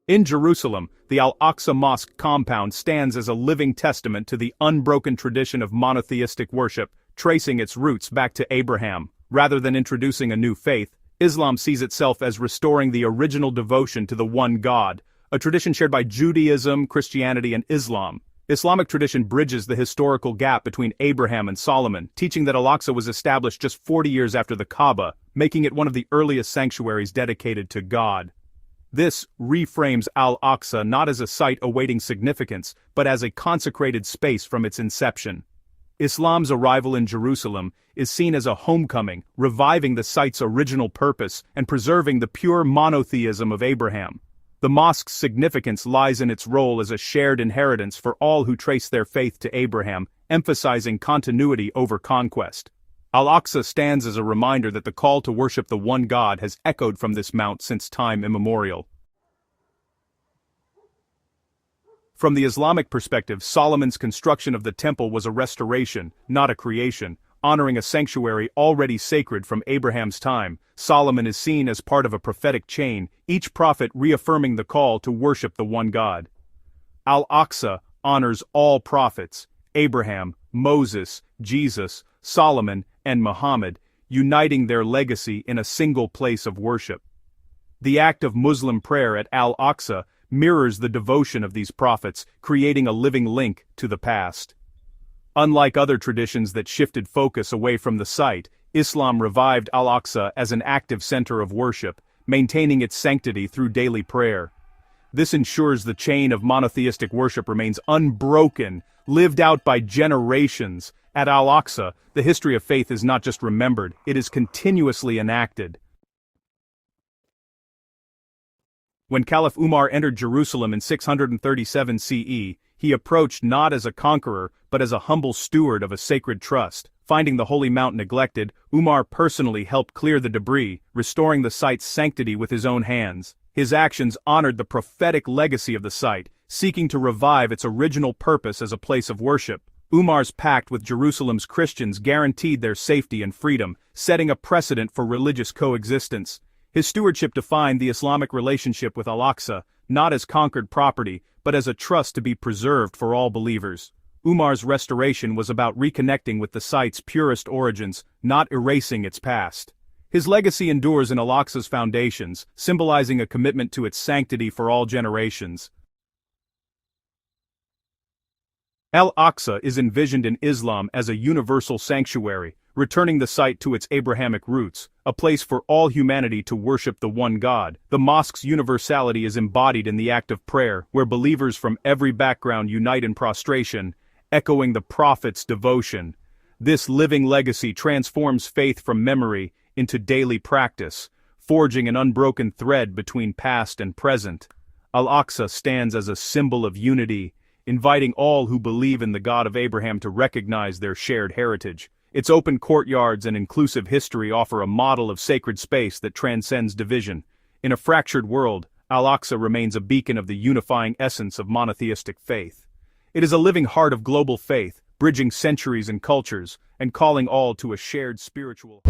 In Jerusalem, the Al-Aqsa Mosque compound stands as a living testament to the unbroken tradition of monotheistic worship, tracing its roots back to Abraham. Rather than introducing a new faith, Islam sees itself as restoring the original devotion to the one God, a tradition shared by Judaism, Christianity, and Islam. Islamic tradition bridges the historical gap between Abraham and Solomon, teaching that Al-Aqsa was established just 40 years after the Kaaba, making it one of the earliest sanctuaries dedicated to God. This reframes Al-Aqsa not as a site awaiting significance, but as a consecrated space from its inception. Islam's arrival in Jerusalem is seen as a homecoming, reviving the site's original purpose and preserving the pure monotheism of Abraham. The mosque's significance lies in its role as a shared inheritance for all who trace their faith to Abraham, emphasizing continuity over conquest. Al-Aqsa stands as a reminder that the call to worship the one God has echoed from this mount since time immemorial. From the Islamic perspective, Solomon's construction of the temple was a restoration, not a creation, honoring a sanctuary already sacred from Abraham's time. Solomon is seen as part of a prophetic chain, each prophet reaffirming the call to worship the one God. Al-Aqsa honors all prophets, Abraham, Moses, Jesus, Solomon, and Muhammad, uniting their legacy in a single place of worship. The act of Muslim prayer at Al-Aqsa mirrors the devotion of these prophets, creating a living link to the past. Unlike other traditions that shifted focus away from the site, Islam revived Al-Aqsa as an active center of worship, maintaining its sanctity through daily prayer. This ensures the chain of monotheistic worship remains unbroken, lived out by generations. At Al-Aqsa, the history of faith is not just remembered, it is continuously enacted. When Caliph Umar entered Jerusalem in 637 CE, he approached not as a conqueror, but as a humble steward of a sacred trust. Finding the holy mount neglected, Umar personally helped clear the debris, restoring the site's sanctity with his own hands. His actions honored the prophetic legacy of the site, seeking to revive its original purpose as a place of worship. Umar's pact with Jerusalem's Christians guaranteed their safety and freedom, setting a precedent for religious coexistence. His stewardship defined the Islamic relationship with Al-Aqsa, not as conquered property, but as a trust to be preserved for all believers. Umar's restoration was about reconnecting with the site's purest origins, not erasing its past. His legacy endures in Al-Aqsa's foundations, symbolizing a commitment to its sanctity for all generations. Al-Aqsa is envisioned in Islam as a universal sanctuary, returning the site to its Abrahamic roots, a place for all humanity to worship the one God. The mosque's universality is embodied in the act of prayer, where believers from every background unite in prostration, echoing the prophet's devotion. This living legacy transforms faith from memory into daily practice, forging an unbroken thread between past and present. Al-Aqsa stands as a symbol of unity, inviting all who believe in the God of Abraham to recognize their shared heritage. Its open courtyards and inclusive history offer a model of sacred space that transcends division. In a fractured world, Al-Aqsa remains a beacon of the unifying essence of monotheistic faith. It is a living heart of global faith, bridging centuries and cultures, and calling all to a shared spiritual